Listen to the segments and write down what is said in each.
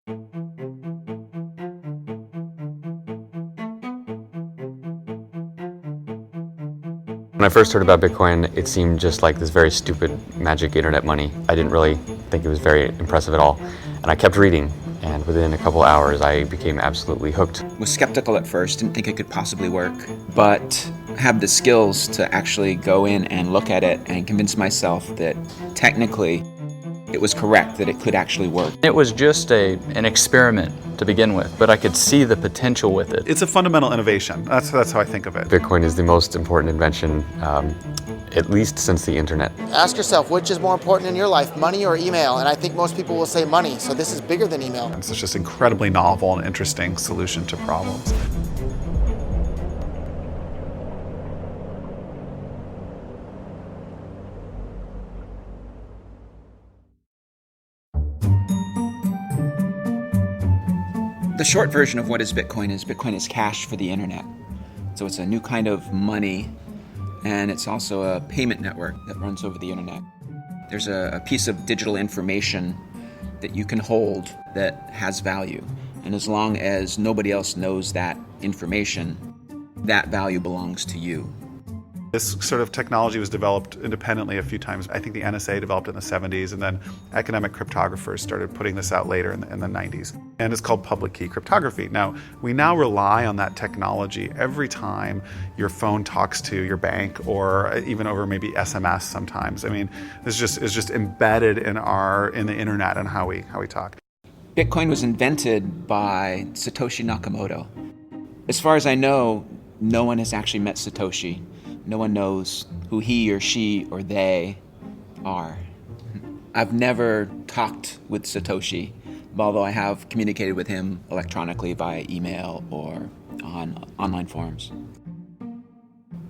When I first heard about Bitcoin, it seemed just like this very stupid magic internet money. I didn't really think it was very impressive at all. And I kept reading, and within a couple hours I became absolutely hooked. Was skeptical at first, didn't think it could possibly work, but have the skills to actually go in and look at it and convince myself that technically it was correct, that it could actually work. It was just an experiment to begin with, but I could see the potential with it. It's a fundamental innovation. That's how I think of it. Bitcoin is the most important invention, at least since the internet. Ask yourself, which is more important in your life, money or email? And I think most people will say money, so this is bigger than email. It's just incredibly novel and interesting solution to problems. The short version of what is Bitcoin is cash for the internet. So it's a new kind of money, and it's also a payment network that runs over the internet. There's a piece of digital information that you can hold that has value. And as long as nobody else knows that information, that value belongs to you. This sort of technology was developed independently a few times. I think the NSA developed it in the 70s, and then academic cryptographers started putting this out later in the 90s. And it's called public key cryptography. Now, we now rely on that technology every time your phone talks to your bank, or even over maybe SMS sometimes. I mean, it's just embedded in the internet and how we talk. Bitcoin was invented by Satoshi Nakamoto. As far as I know, no one has actually met Satoshi. No one knows who he or she or they are. I've never talked with Satoshi, although I have communicated with him electronically via email or on online forums.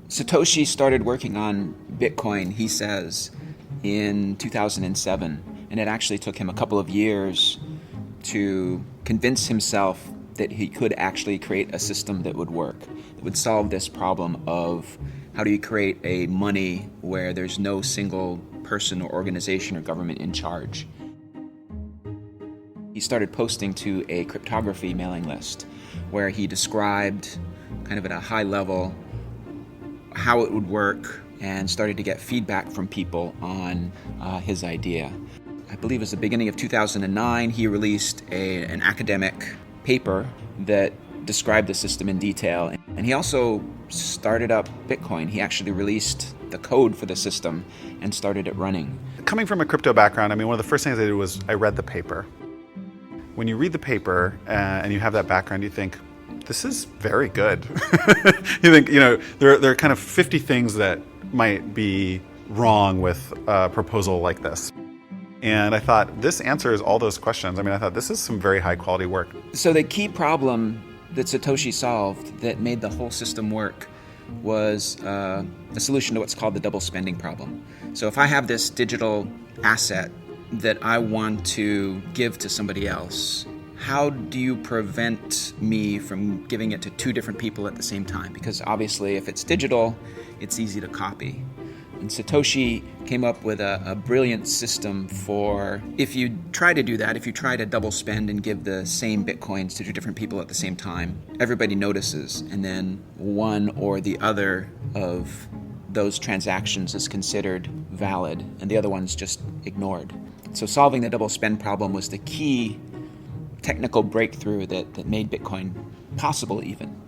Satoshi started working on Bitcoin, he says, in 2007, and it actually took him a couple of years to convince himself that he could actually create a system that would work, that would solve this problem of how do you create a money where there's no single person or organization or government in charge. He started posting to a cryptography mailing list where he described kind of at a high level how it would work and started to get feedback from people on his idea. I believe it was the beginning of 2009, he released an academic paper that described the system in detail. And he also started up Bitcoin. He actually released the code for the system and started it running. Coming from a crypto background, I mean, one of the first things I did was I read the paper. When you read the paper and you have that background, you think, this is very good. You think, there are kind of 50 things that might be wrong with a proposal like this. And I thought, this answers all those questions. I mean, I thought, this is some very high quality work. So the key problem that Satoshi solved that made the whole system work was a solution to what's called the double spending problem. So if I have this digital asset that I want to give to somebody else, how do you prevent me from giving it to two different people at the same time? Because obviously if it's digital, it's easy to copy. And Satoshi came up with a brilliant system for if you try to do that, if you try to double spend and give the same Bitcoins to two different people at the same time, everybody notices, and then one or the other of those transactions is considered valid, and the other one's just ignored. So solving the double spend problem was the key technical breakthrough that made Bitcoin possible even.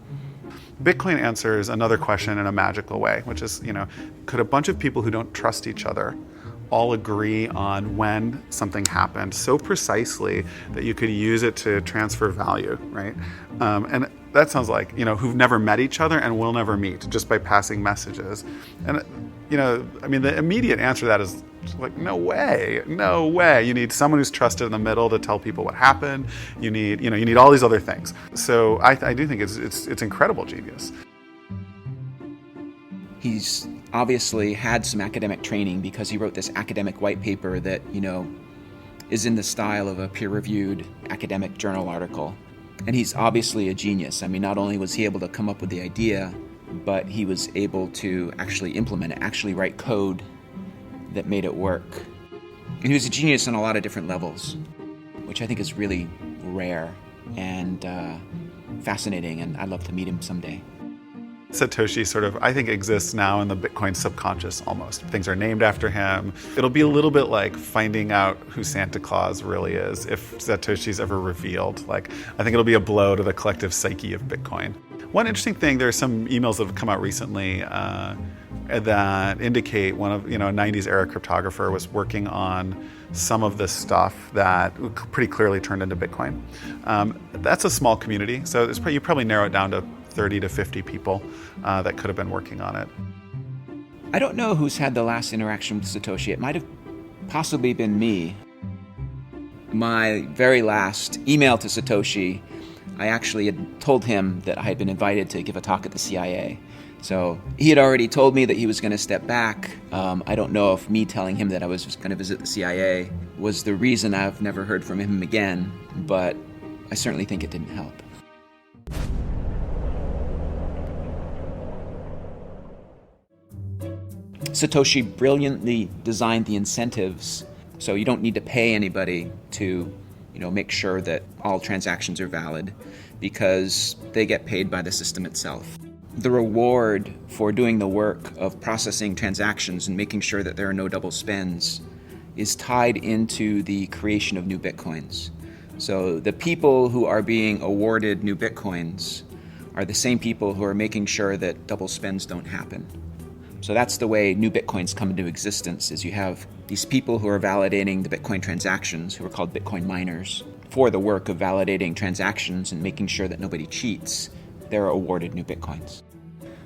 Bitcoin answers another question in a magical way, which is, could a bunch of people who don't trust each other all agree on when something happened so precisely that you could use it to transfer value, right? And that sounds like, who've never met each other and will never meet just by passing messages. And, the immediate answer to that is like, no way. You need someone who's trusted in the middle to tell people what happened. You need all these other things. So I do think it's incredible genius. He's obviously had some academic training because he wrote this academic white paper that, is in the style of a peer-reviewed academic journal article. And he's obviously a genius. I mean, not only was he able to come up with the idea, but he was able to actually implement it, actually write code that made it work. And he was a genius on a lot of different levels, which I think is really rare and fascinating, and I'd love to meet him someday. Satoshi sort of, I think, exists now in the Bitcoin subconscious almost. Things are named after him. It'll be a little bit like finding out who Santa Claus really is if Satoshi's ever revealed. Like, I think it'll be a blow to the collective psyche of Bitcoin. One interesting thing, there are some emails that have come out recently that indicate one of, a 90s era cryptographer was working on some of this stuff that pretty clearly turned into Bitcoin. That's a small community, so you probably narrow it down to 30 to 50 people that could have been working on it. I don't know who's had the last interaction with Satoshi. It might have possibly been me. My very last email to Satoshi, I actually had told him that I had been invited to give a talk at the CIA. So he had already told me that he was going to step back. I don't know if me telling him that I was just going to visit the CIA was the reason I've never heard from him again, but I certainly think it didn't help. Satoshi brilliantly designed the incentives, so you don't need to pay anybody to, make sure that all transactions are valid, because they get paid by the system itself. The reward for doing the work of processing transactions and making sure that there are no double spends is tied into the creation of new Bitcoins. So the people who are being awarded new Bitcoins are the same people who are making sure that double spends don't happen. So that's the way new Bitcoins come into existence, is you have these people who are validating the Bitcoin transactions, who are called Bitcoin miners, for the work of validating transactions and making sure that nobody cheats. They're awarded new Bitcoins.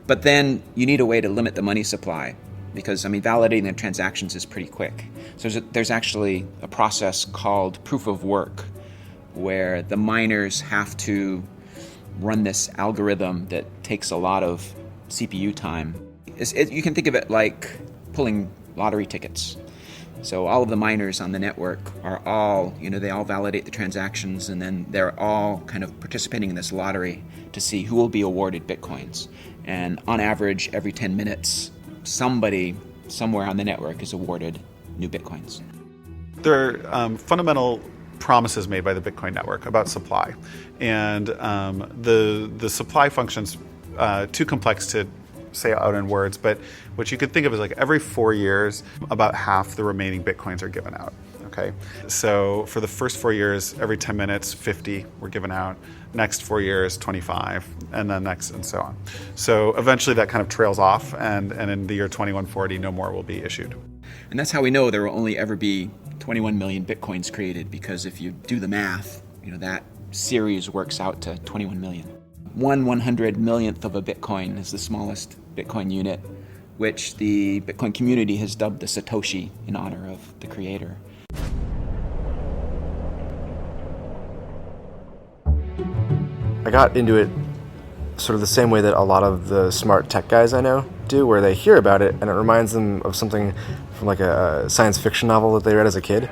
But then you need a way to limit the money supply, because, validating the transactions is pretty quick. So there's actually a process called proof of work, where the miners have to run this algorithm that takes a lot of CPU time. You can think of it like pulling lottery tickets. So all of the miners on the network are all, they all validate the transactions, and then they're all kind of participating in this lottery to see who will be awarded Bitcoins. And on average, every 10 minutes, somebody somewhere on the network is awarded new Bitcoins. There are fundamental promises made by the Bitcoin network about supply. And the supply function's too complex to say out in words, but what you could think of is like every 4 years, about half the remaining Bitcoins are given out. Okay, so for the first 4 years, every 10 minutes, 50 were given out. Next 4 years, 25, and then next, and so on. So eventually that kind of trails off, and in the year 2140, no more will be issued. And that's how we know there will only ever be 21 million Bitcoins created, because if you do the math, that series works out to 21 million. 1/100 millionth of a Bitcoin is the smallest Bitcoin unit, which the Bitcoin community has dubbed the Satoshi in honor of the creator. I got into it sort of the same way that a lot of the smart tech guys I know do, where they hear about it and it reminds them of something from like a science fiction novel that they read as a kid.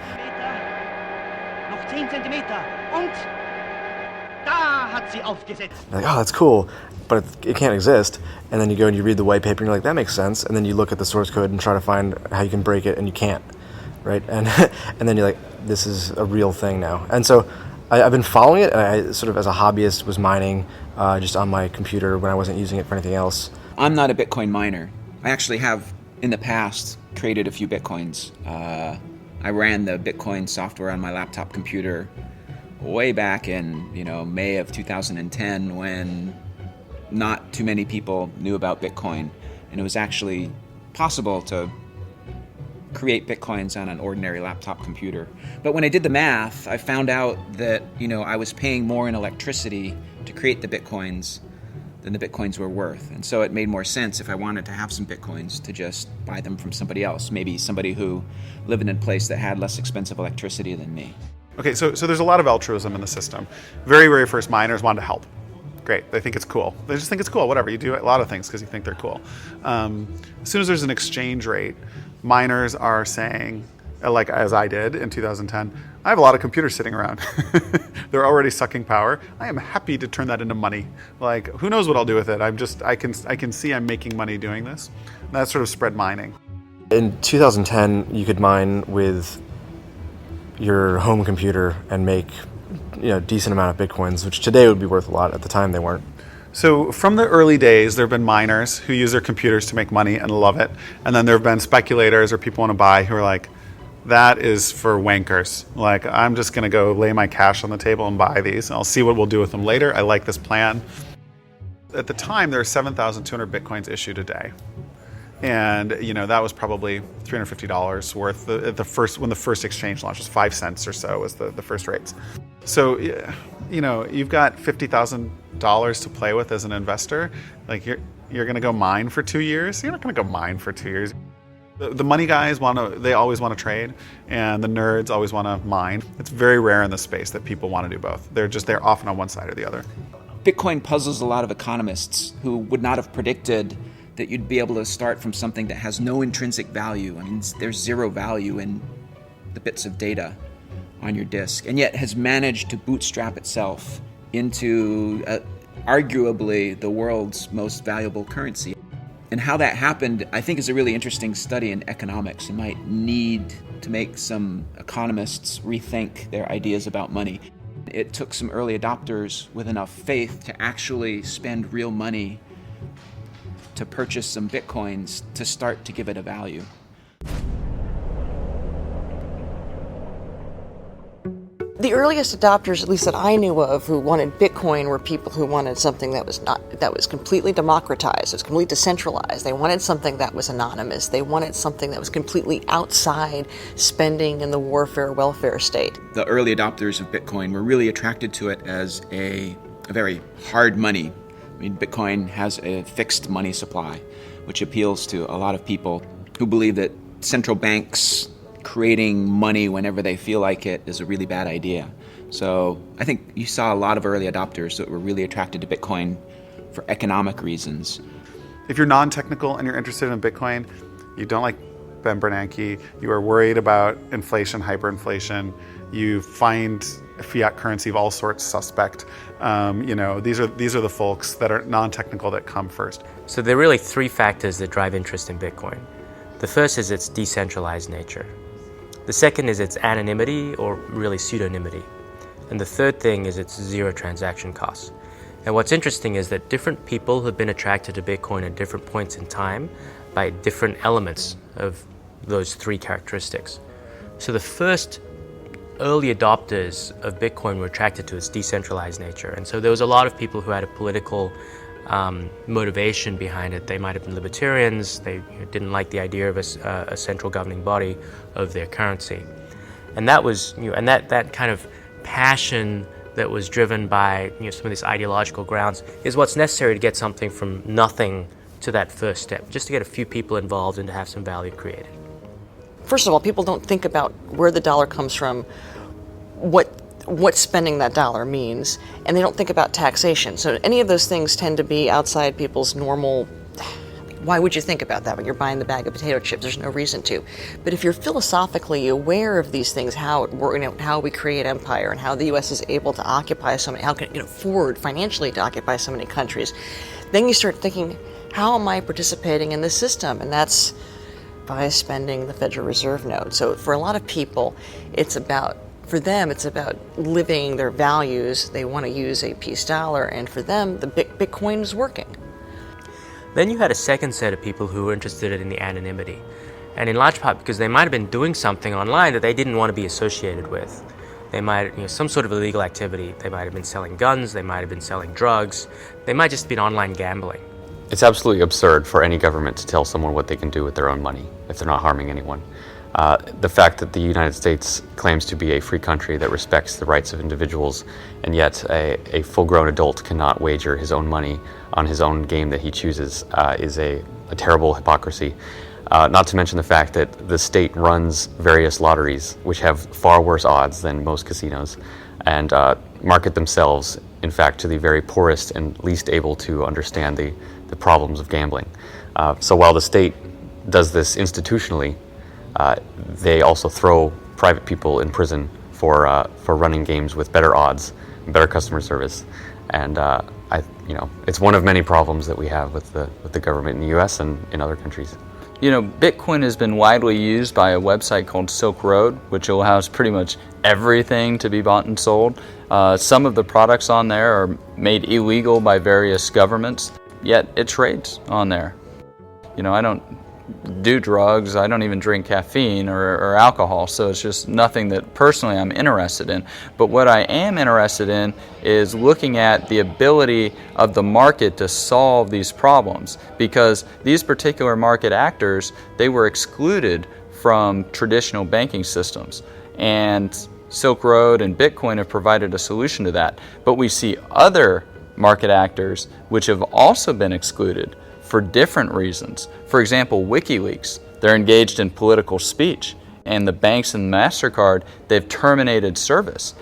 Like, oh, that's cool, but it can't exist. And then you go and you read the white paper and you're like, that makes sense. And then you look at the source code and try to find how you can break it, and you can't, right? And and then you're like, this is a real thing now. And so I've been following it, and I sort of, as a hobbyist, was mining just on my computer when I wasn't using it for anything else. I'm not a Bitcoin miner. I actually have, in the past, created a few Bitcoins. I ran the Bitcoin software on my laptop computer way back in, May of 2010, when not too many people knew about Bitcoin, and it was actually possible to create Bitcoins on an ordinary laptop computer. But when I did the math, I found out that, I was paying more in electricity to create the Bitcoins than the Bitcoins were worth. And so it made more sense, if I wanted to have some Bitcoins, to just buy them from somebody else, maybe somebody who lived in a place that had less expensive electricity than me. Okay, so there's a lot of altruism in the system. Very, very first miners wanted to help. Great, they think it's cool. They just think it's cool, whatever. You do a lot of things because you think they're cool. As soon as there's an exchange rate, miners are saying, like as I did in 2010, I have a lot of computers sitting around. They're already sucking power. I am happy to turn that into money. Like, who knows what I'll do with it? I can see I'm making money doing this. And that sort of spread mining. In 2010, you could mine with your home computer and make decent amount of Bitcoins, which today would be worth a lot. At the time, they weren't. So from the early days, there have been miners who use their computers to make money and love it. And then there have been speculators or people want to buy who are like, that is for wankers. Like, I'm just going to go lay my cash on the table and buy these. And I'll see what we'll do with them later. I like this plan. At the time, there were 7,200 Bitcoins issued a day. And, that was probably $350 worth. When the first exchange launched, was 5 cents or so was the first rates. So, you've got $50,000 to play with as an investor. Like, you're going to go mine for 2 years? You're not going to go mine for 2 years. The money guys they always want to trade, and the nerds always want to mine. It's very rare in the space that people want to do both. They're often on one side or the other. Bitcoin puzzles a lot of economists who would not have predicted that you'd be able to start from something that has no intrinsic value. I mean, there's zero value in the bits of data on your disk, and yet has managed to bootstrap itself into arguably the world's most valuable currency. And how that happened, I think, is a really interesting study in economics. It might need to make some economists rethink their ideas about money. It took some early adopters with enough faith to actually spend real money to purchase some Bitcoins to start to give it a value. The earliest adopters, at least that I knew of, who wanted Bitcoin were people who wanted something that was completely democratized, it was completely decentralized. They wanted something that was anonymous. They wanted something that was completely outside spending in the warfare welfare state. The early adopters of Bitcoin were really attracted to it as a very hard money. I mean, Bitcoin has a fixed money supply, which appeals to a lot of people who believe that central banks creating money whenever they feel like it is a really bad idea. So I think you saw a lot of early adopters that were really attracted to Bitcoin for economic reasons. If you're non-technical and you're interested in Bitcoin, you don't like Ben Bernanke, you are worried about inflation, hyperinflation, you find fiat currency of all sorts suspect. These are the folks that are non-technical that come first. So there are really three factors that drive interest in Bitcoin. The first is its decentralized nature. The second is its anonymity, or really pseudonymity. And the third thing is its zero transaction costs. And what's interesting is that different people have been attracted to Bitcoin at different points in time by different elements of those three characteristics. So the first early adopters of Bitcoin were attracted to its decentralized nature. And so there was a lot of people who had a political motivation behind it. They might have been libertarians. They didn't like the idea of a central governing body of their currency, and that was that kind of passion that was driven by some of these ideological grounds is what's necessary to get something from nothing to that first step, just to get a few people involved and to have some value created. First of all, people don't think about where the dollar comes from, what spending that dollar means, and they don't think about taxation. So any of those things tend to be outside people's normal. Why would you think about that when you're buying the bag of potato chips? There's no reason to. But if you're philosophically aware of these things, how we create empire and how the U.S. is able to occupy so many, how can it afford financially to occupy so many countries, then you start thinking, how am I participating in this system? And that's by spending the Federal Reserve note. So for a lot of people, for them, it's about living their values. They want to use a peace dollar, and for them, the Bitcoin is working. Then you had a second set of people who were interested in the anonymity, and in large part because they might have been doing something online that they didn't want to be associated with. They might, some sort of illegal activity. They might have been selling guns. They might have been selling drugs. They might just have been online gambling. It's absolutely absurd for any government to tell someone what they can do with their own money if they're not harming anyone. The fact that the United States claims to be a free country that respects the rights of individuals, and yet a full-grown adult cannot wager his own money on his own game that he chooses is a terrible hypocrisy. Not to mention the fact that the state runs various lotteries, which have far worse odds than most casinos, and market themselves, in fact, to the very poorest and least able to understand the problems of gambling. So while the state does this institutionally, they also throw private people in prison for running games with better odds, better customer service, and it's one of many problems that we have with the government in the U.S. and in other countries. Bitcoin has been widely used by a website called Silk Road, which allows pretty much everything to be bought and sold. Some of the products on there are made illegal by various governments, yet it trades on there. You know, I don't do drugs, I don't even drink caffeine or alcohol, so it's just nothing that personally I'm interested in. But what I am interested in is looking at the ability of the market to solve these problems, because these particular market actors, they were excluded from traditional banking systems, and Silk Road and Bitcoin have provided a solution to that. But we see other market actors which have also been excluded for different reasons. For example, WikiLeaks, they're engaged in political speech, and the banks and MasterCard, they've terminated service.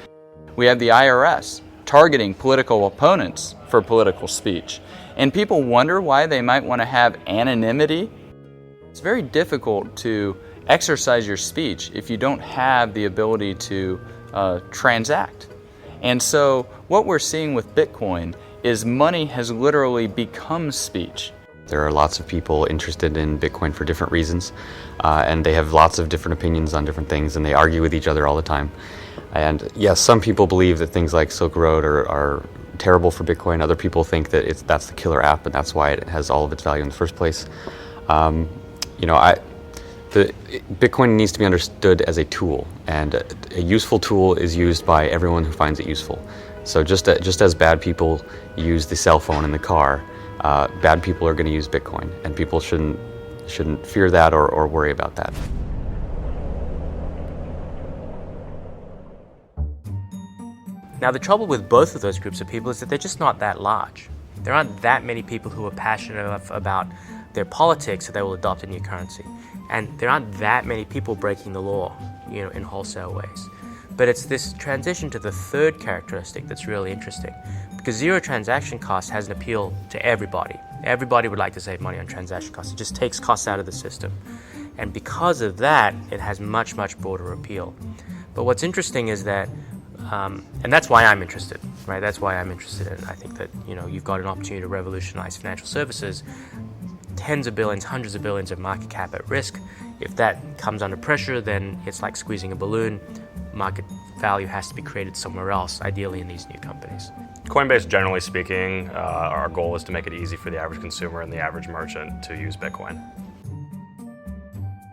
We have the IRS targeting political opponents for political speech. And people wonder why they might want to have anonymity. It's very difficult to exercise your speech if you don't have the ability to transact. And so what we're seeing with Bitcoin is money has literally become speech. There are lots of people interested in Bitcoin for different reasons, and they have lots of different opinions on different things, and they argue with each other all the time. And yes, some people believe that things like Silk Road are terrible for Bitcoin. Other people think that that's the killer app, and that's why it has all of its value in the first place. Bitcoin needs to be understood as a tool, and a useful tool is used by everyone who finds it useful. So just as bad people use the cell phone in the car, bad people are going to use Bitcoin, and people shouldn't fear that or worry about that. Now, the trouble with both of those groups of people is that they're just not that large. There aren't that many people who are passionate enough about their politics that they will adopt a new currency. And there aren't that many people breaking the law, in wholesale ways. But it's this transition to the third characteristic that's really interesting, because zero transaction cost has an appeal to everybody. Everybody would like to save money on transaction costs. It just takes costs out of the system. And because of that, it has much, much broader appeal. But what's interesting is that, and that's why I'm interested, right? That's why I'm interested in it. I think that, you've got an opportunity to revolutionize financial services. Tens of billions, hundreds of billions of market cap at risk. If that comes under pressure, then it's like squeezing a balloon. Market value has to be created somewhere else, ideally in these new companies. Coinbase, generally speaking, our goal is to make it easy for the average consumer and the average merchant to use Bitcoin.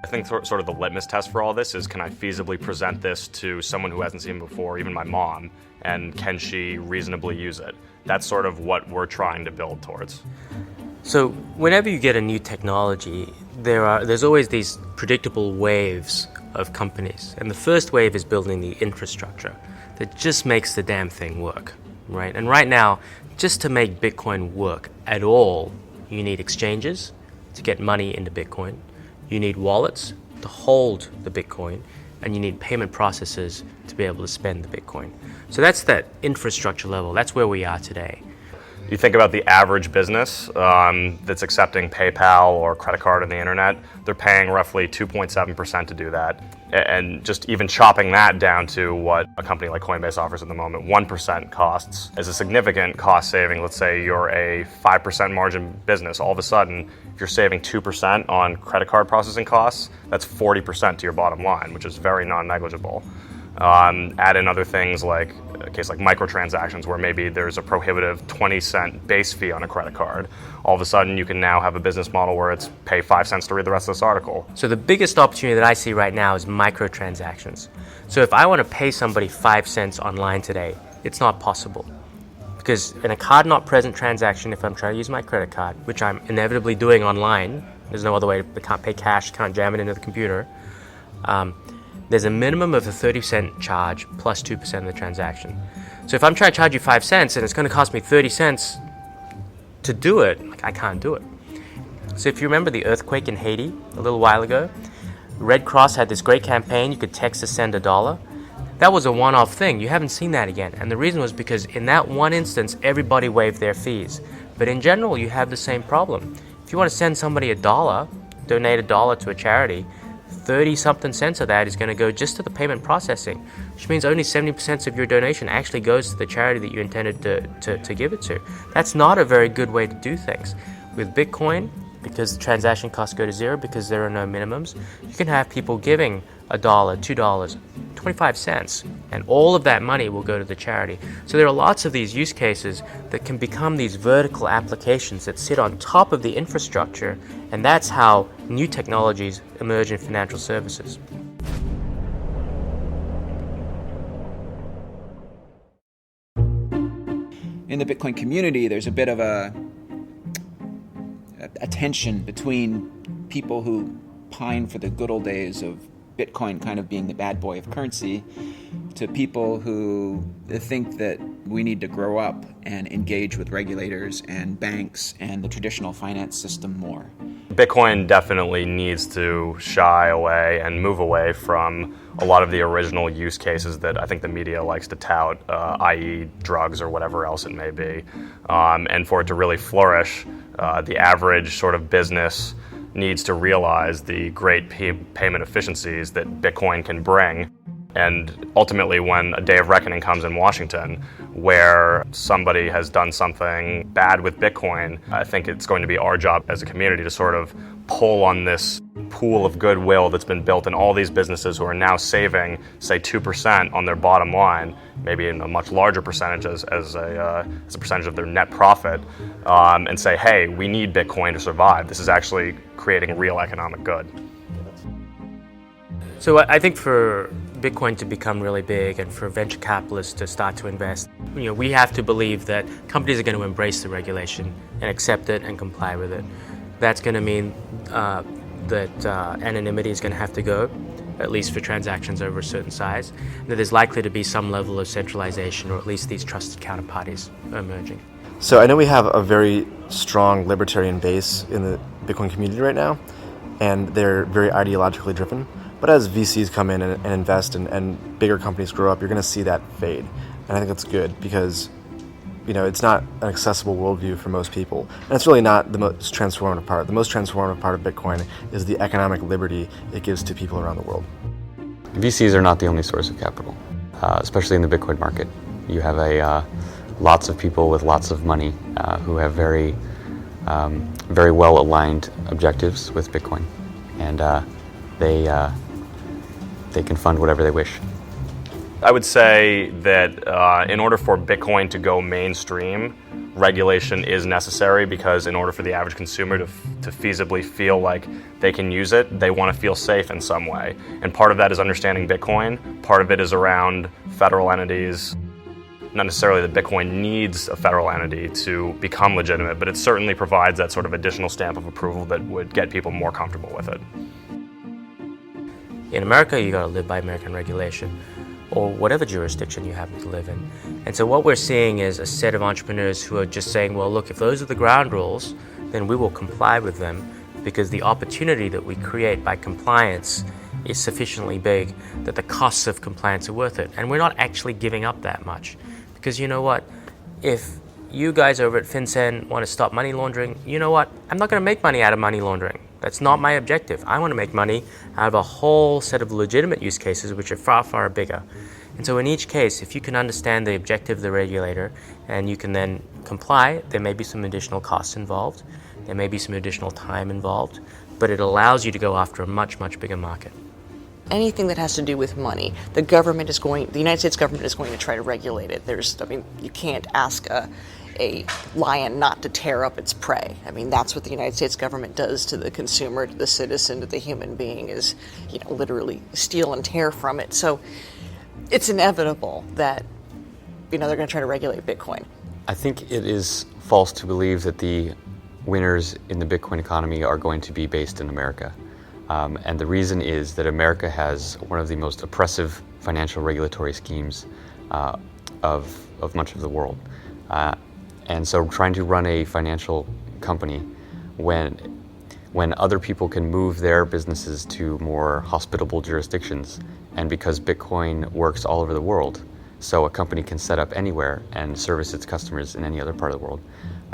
I think sort of the litmus test for all this is, can I feasibly present this to someone who hasn't seen it before, even my mom, and can she reasonably use it? That's sort of what we're trying to build towards. So whenever you get a new technology, there's always these predictable waves of companies. And the first wave is building the infrastructure that just makes the damn thing work, right? And right now, just to make Bitcoin work at all, you need exchanges to get money into Bitcoin, you need wallets to hold the Bitcoin, and you need payment processors to be able to spend the Bitcoin. So that's that infrastructure level. That's where we are today. You think about the average business that's accepting PayPal or credit card on the internet, they're paying roughly 2.7% to do that. And just even chopping that down to what a company like Coinbase offers at the moment, 1% costs is a significant cost saving. Let's say you're a 5% margin business. All of a sudden, if you're saving 2% on credit card processing costs, that's 40% to your bottom line, which is very non-negligible. Add in other things like a case like microtransactions, where maybe there's a prohibitive 20-cent base fee on a credit card. All of a sudden, you can now have a business model where it's pay 5 cents to read the rest of this article. So the biggest opportunity that I see right now is microtransactions. So if I want to pay somebody 5 cents online today, it's not possible. Because in a card not present transaction, if I'm trying to use my credit card, which I'm inevitably doing online, there's no other way, I can't pay cash, can't jam it into the computer, there's a minimum of a 30% charge plus 2% of the transaction. So if I'm trying to charge you 5 cents and it's going to cost me 30 cents to do it, I can't do it. So if you remember the earthquake in Haiti a little while ago, Red Cross had this great campaign. You could text to send $1. That was a one-off thing. You haven't seen that again. And the reason was because in that one instance, everybody waived their fees. But in general, you have the same problem. If you want to send somebody $1, donate $1 to a charity, 30-something cents of that is going to go just to the payment processing, which means only 70% of your donation actually goes to the charity that you intended to give it to. That's not a very good way to do things. With Bitcoin, because the transaction costs go to zero, because there are no minimums. You can have people giving $1, $2, 25 cents, and all of that money will go to the charity. So there are lots of these use cases that can become these vertical applications that sit on top of the infrastructure, and that's how new technologies emerge in financial services. In the Bitcoin community, there's a bit of a tension between people who pine for the good old days of Bitcoin kind of being the bad boy of currency to people who think that we need to grow up and engage with regulators and banks and the traditional finance system more. Bitcoin definitely needs to shy away and move away from a lot of the original use cases that I think the media likes to tout, i.e. drugs or whatever else it may be. And for it to really flourish, the average sort of business needs to realize the great payment efficiencies that Bitcoin can bring. And ultimately, when a day of reckoning comes in Washington, where somebody has done something bad with Bitcoin, I think it's going to be our job as a community to sort of pull on this pool of goodwill that's been built in all these businesses who are now saving, say, 2% on their bottom line, maybe in a much larger percentage as a percentage of their net profit, and say, hey, we need Bitcoin to survive. This is actually creating real economic good. So I think for Bitcoin to become really big and for venture capitalists to start to invest, we have to believe that companies are going to embrace the regulation and accept it and comply with it. That's going to mean that anonymity is going to have to go, at least for transactions over a certain size, and that there's likely to be some level of centralization, or at least these trusted counterparties emerging. So I know we have a very strong libertarian base in the Bitcoin community right now, and they're very ideologically driven. But as VCs come in and invest and bigger companies grow up, you're going to see that fade. And I think that's good because, it's not an accessible worldview for most people. And it's really not the most transformative part. The most transformative part of Bitcoin is the economic liberty it gives to people around the world. VCs are not the only source of capital, especially in the Bitcoin market. You have lots of people with lots of money who have very well-aligned objectives with Bitcoin. And they can fund whatever they wish. I would say that in order for Bitcoin to go mainstream, regulation is necessary because in order for the average consumer to feasibly feel like they can use it, they want to feel safe in some way. And part of that is understanding Bitcoin. Part of it is around federal entities. Not necessarily that Bitcoin needs a federal entity to become legitimate, but it certainly provides that sort of additional stamp of approval that would get people more comfortable with it. In America, you got to live by American regulation, or whatever jurisdiction you happen to live in. And so what we're seeing is a set of entrepreneurs who are just saying, well, look, if those are the ground rules, then we will comply with them because the opportunity that we create by compliance is sufficiently big that the costs of compliance are worth it. And we're not actually giving up that much. Because you know what? If you guys over at FinCEN want to stop money laundering, you know what? I'm not going to make money out of money laundering. That's not my objective. I want to make money out of a whole set of legitimate use cases which are far, far bigger. And so in each case, if you can understand the objective of the regulator and you can then comply, there may be some additional costs involved, there may be some additional time involved, but it allows you to go after a much, much bigger market. Anything that has to do with money, the United States government is going to try to regulate it. You can't ask a lion not to tear up its prey. That's what the United States government does to the consumer, to the citizen, to the human being, is, literally steal and tear from it. So it's inevitable that, they're going to try to regulate Bitcoin. I think it is false to believe that the winners in the Bitcoin economy are going to be based in America. And the reason is that America has one of the most oppressive financial regulatory schemes of much of the world. And so trying to run a financial company when other people can move their businesses to more hospitable jurisdictions, and because Bitcoin works all over the world, so a company can set up anywhere and service its customers in any other part of the world,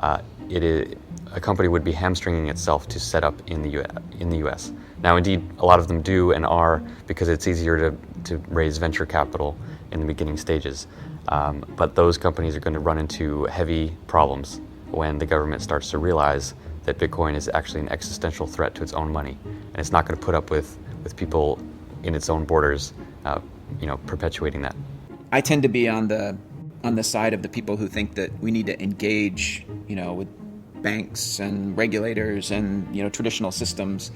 a company would be hamstringing itself to set up in the U.S. Now, indeed, a lot of them do and are, because it's easier to raise venture capital in the beginning stages. But those companies are going to run into heavy problems when the government starts to realize that Bitcoin is actually an existential threat to its own money, and it's not going to put up with people in its own borders, perpetuating that. I tend to be on the side of the people who think that we need to engage, with banks and regulators and traditional systems.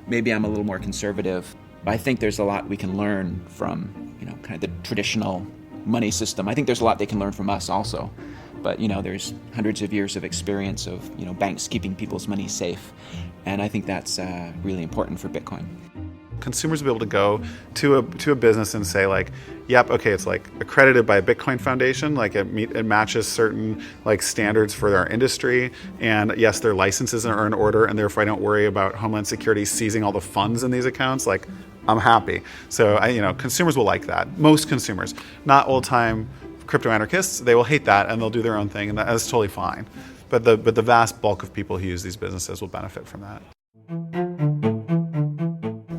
Maybe I'm a little more conservative, but I think there's a lot we can learn from kind of the traditional money system. I think there's a lot they can learn from us also. But there's hundreds of years of experience of banks keeping people's money safe, and I think that's really important for Bitcoin. Consumers will be able to go to a business and say like, yep, okay, it's like accredited by a Bitcoin Foundation, like it matches certain like standards for our industry, and yes, their licenses are in order, and therefore I don't worry about Homeland Security seizing all the funds in these accounts. Like, I'm happy. So consumers will like that. Most consumers, not old-time crypto anarchists, they will hate that and they'll do their own thing, and that's totally fine. But the vast bulk of people who use these businesses will benefit from that.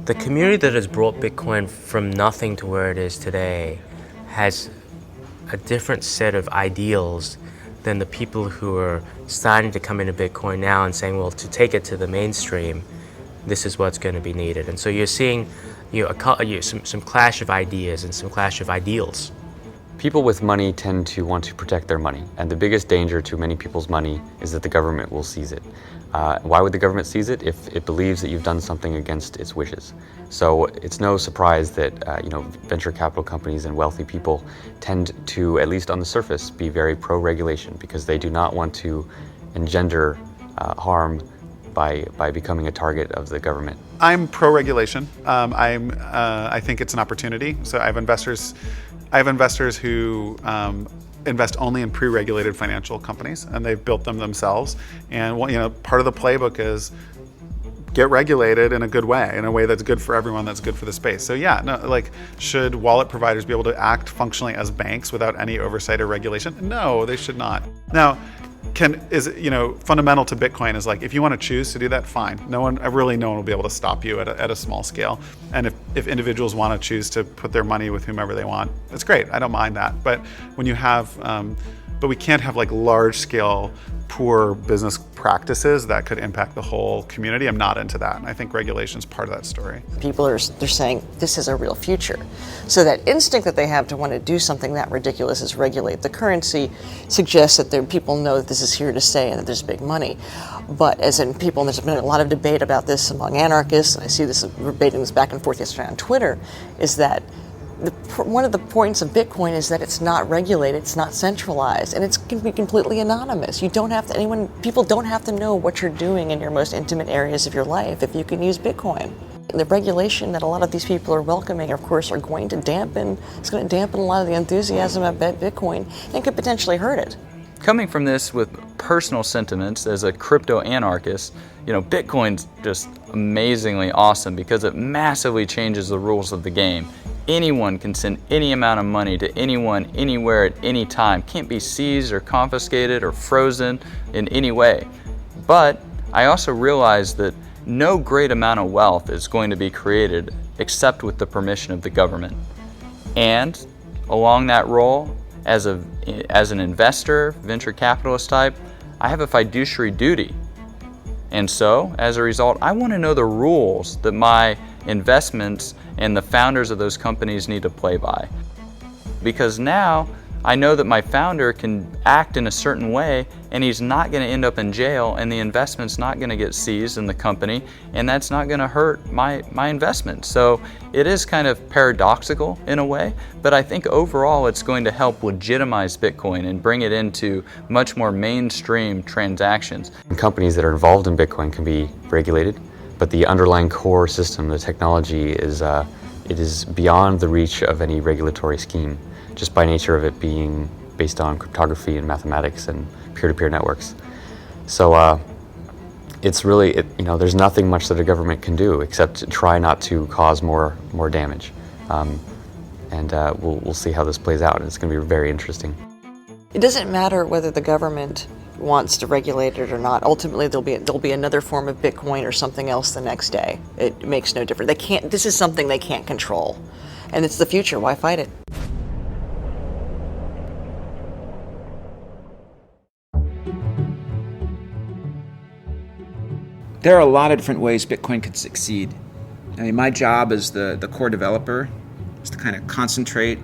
The community that has brought Bitcoin from nothing to where it is today has a different set of ideals than the people who are starting to come into Bitcoin now and saying, well, to take it to the mainstream, this is what's going to be needed. And so you're seeing some clash of ideas and some clash of ideals. People with money tend to want to protect their money, and the biggest danger to many people's money is that the government will seize it. Why would the government seize it? If it believes that you've done something against its wishes. So it's no surprise that venture capital companies and wealthy people tend to, at least on the surface, be very pro-regulation, because they do not want to engender harm by becoming a target of the government. I'm pro-regulation. I think it's an opportunity. So I have investors who invest only in pre-regulated financial companies, and they've built them themselves. And part of the playbook is get regulated in a good way, in a way that's good for everyone, that's good for the space. So should wallet providers be able to act functionally as banks without any oversight or regulation? No, they should not. Now, fundamental to Bitcoin is like, if you want to choose to do that, fine. No one will be able to stop you at a small scale. And if individuals want to choose to put their money with whomever they want, that's great. I don't mind that. But when you have, but we can't have like large scale poor business practices that could impact the whole community. I'm not into that. And I think regulation is part of that story. People they're saying this is a real future. So that instinct that they have to want to do something that ridiculous is regulate the currency suggests that people know that this is here to stay and that there's big money. But as in people, and there's been a lot of debate about this among anarchists, and I see this debating this back and forth yesterday on Twitter, is that one of the points of Bitcoin is that it's not regulated, it's not centralized, and it can be completely anonymous. People don't have to know what you're doing in your most intimate areas of your life if you can use Bitcoin. The regulation that a lot of these people are welcoming, of course, it's going to dampen a lot of the enthusiasm about Bitcoin and could potentially hurt it. Coming from this with personal sentiments as a crypto anarchist, Bitcoin's just amazingly awesome because it massively changes the rules of the game. Anyone can send any amount of money to anyone, anywhere, at any time. Can't be seized or confiscated or frozen in any way. But I also realize that no great amount of wealth is going to be created except with the permission of the government. And along that role, as an investor, venture capitalist type, I have a fiduciary duty. And so, as a result, I want to know the rules that my investments and the founders of those companies need to play by. Because now I know that my founder can act in a certain way and he's not going to end up in jail, and the investment's not going to get seized in the company, and that's not going to hurt my investment. So it is kind of paradoxical in a way, but I think overall it's going to help legitimize Bitcoin and bring it into much more mainstream transactions. Companies that are involved in Bitcoin can be regulated, but the underlying core system, the technology, it is beyond the reach of any regulatory scheme, just by nature of it being based on cryptography and mathematics and peer-to-peer networks. So it's really, there's nothing much that a government can do except to try not to cause more damage. We'll see how this plays out. It's going to be very interesting. It doesn't matter whether the government wants to regulate it or not. Ultimately, there'll be another form of Bitcoin or something else the next day. It makes no difference. This is something they can't control, and it's the future. Why fight it? There are a lot of different ways Bitcoin could succeed. I mean, my job as the core developer is to kind of concentrate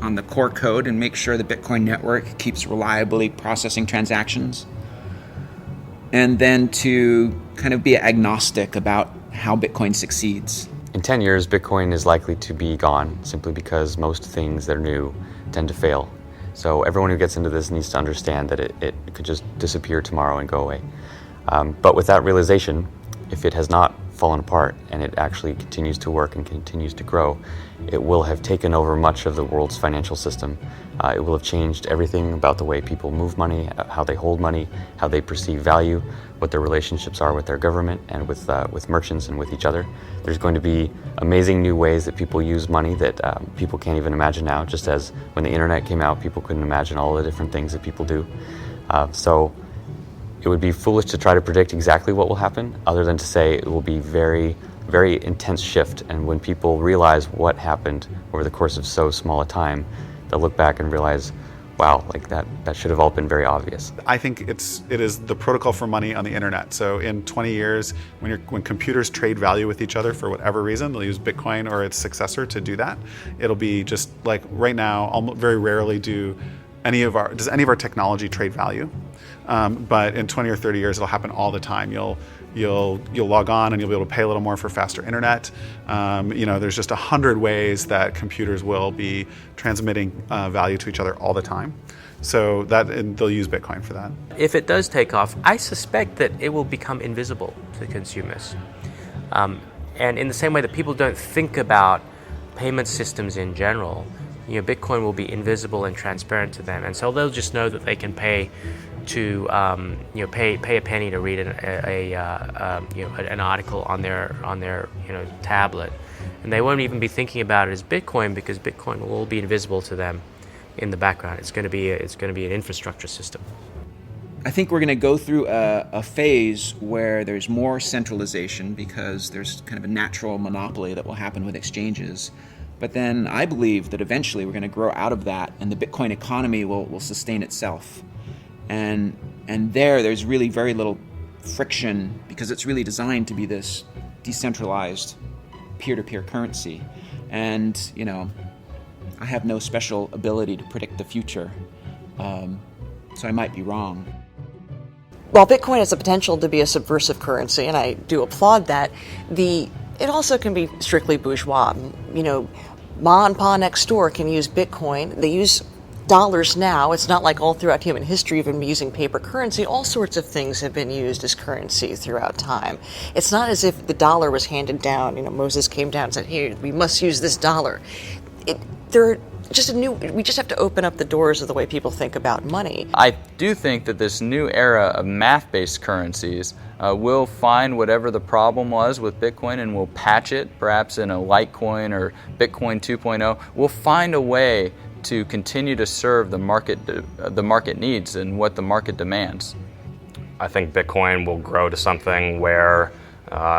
on the core code and make sure the Bitcoin network keeps reliably processing transactions. And then to kind of be agnostic about how Bitcoin succeeds. In 10 years, Bitcoin is likely to be gone simply because most things that are new tend to fail. So everyone who gets into this needs to understand that it could just disappear tomorrow and go away. But with that realization, if it has not fallen apart and it actually continues to work and continues to grow, it will have taken over much of the world's financial system. It will have changed everything about the way people move money, how they hold money, how they perceive value, what their relationships are with their government and with merchants and with each other. There's going to be amazing new ways that people use money that people can't even imagine now, just as when the internet came out, people couldn't imagine all the different things that people do. So it would be foolish to try to predict exactly what will happen, other than to say it will be very, very intense shift. And when people realize what happened over the course of so small a time, they'll look back and realize, wow, like that should have all been very obvious. I think it is the protocol for money on the internet. So in 20 years, when computers trade value with each other for whatever reason, they'll use Bitcoin or its successor to do that. It'll be just like right now, almost very rarely does any of our technology trade value. But in 20 or 30 years, it'll happen all the time. You'll log on and you'll be able to pay a little more for faster internet. There's just 100 ways that computers will be transmitting value to each other all the time. So and they'll use Bitcoin for that. If it does take off, I suspect that it will become invisible to consumers. And in the same way that people don't think about payment systems in general, Bitcoin will be invisible and transparent to them, and so they'll just know that they can pay to pay a penny to read an article on their tablet, and they won't even be thinking about it as Bitcoin, because Bitcoin will all be invisible to them in the background. It's going to be an infrastructure system. I think we're going to go through a phase where there's more centralization because there's kind of a natural monopoly that will happen with exchanges. But then I believe that eventually we're going to grow out of that, and the Bitcoin economy will sustain itself. And there's really very little friction, because it's really designed to be this decentralized peer-to-peer currency. And, I have no special ability to predict the future, so I might be wrong. While Bitcoin has the potential to be a subversive currency, and I do applaud that, it also can be strictly bourgeois. Ma and Pa next door can use Bitcoin. They use dollars now. It's not like all throughout human history we've been using paper currency. All sorts of things have been used as currency throughout time. It's not as if the dollar was handed down. Moses came down and said, "Here, we must use this dollar." We just have to open up the doors of the way people think about money. I do think that this new era of math-based currencies will find whatever the problem was with Bitcoin and will patch it, perhaps in a Litecoin or Bitcoin 2.0. We'll find a way to continue to serve the market needs and what the market demands. I think Bitcoin will grow to something where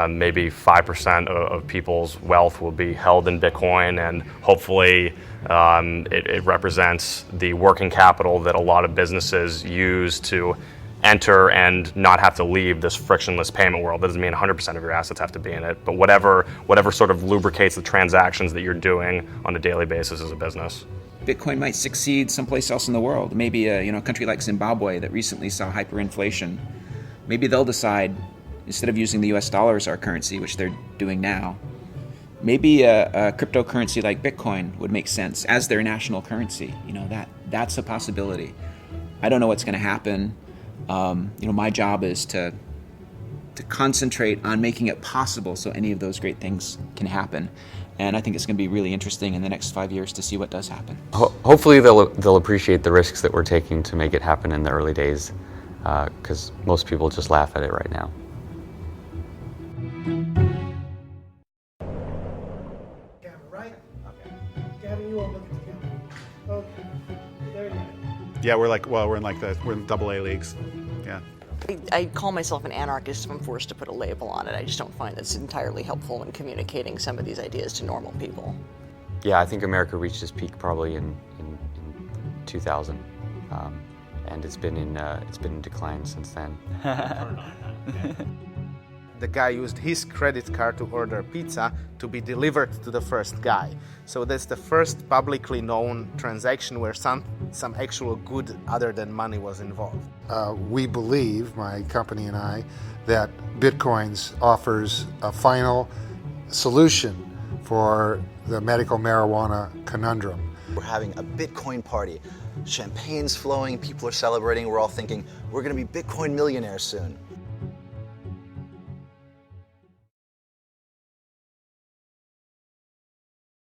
maybe 5% of people's wealth will be held in Bitcoin, and hopefully it represents the working capital that a lot of businesses use to enter and not have to leave this frictionless payment world. That doesn't mean 100% of your assets have to be in it, but whatever sort of lubricates the transactions that you're doing on a daily basis as a business. Bitcoin might succeed someplace else in the world. Maybe a country like Zimbabwe that recently saw hyperinflation. Maybe they'll decide, instead of using the US dollar as our currency, which they're doing now, maybe a cryptocurrency like Bitcoin would make sense as their national currency. That's a possibility. I don't know what's going to happen. My job is to concentrate on making it possible so any of those great things can happen. And I think it's going to be really interesting in the next 5 years to see what does happen. Hopefully they'll appreciate the risks that we're taking to make it happen in the early days, because most people just laugh at it right now. Camera, right? Okay. Gavin, you won't look at the camera. Okay. There you go. Yeah, we're in AA leagues. Yeah. I call myself an anarchist if I'm forced to put a label on it. I just don't find it's entirely helpful in communicating some of these ideas to normal people. Yeah, I think America reached its peak probably in 2000, and it's been in decline since then. the guy used his credit card to order pizza to be delivered to the first guy. So that's the first publicly known transaction where some actual good other than money was involved. We believe, my company and I, that Bitcoins offers a final solution for the medical marijuana conundrum. We're having a Bitcoin party. Champagne's flowing, people are celebrating, we're all thinking we're going to be Bitcoin millionaires soon.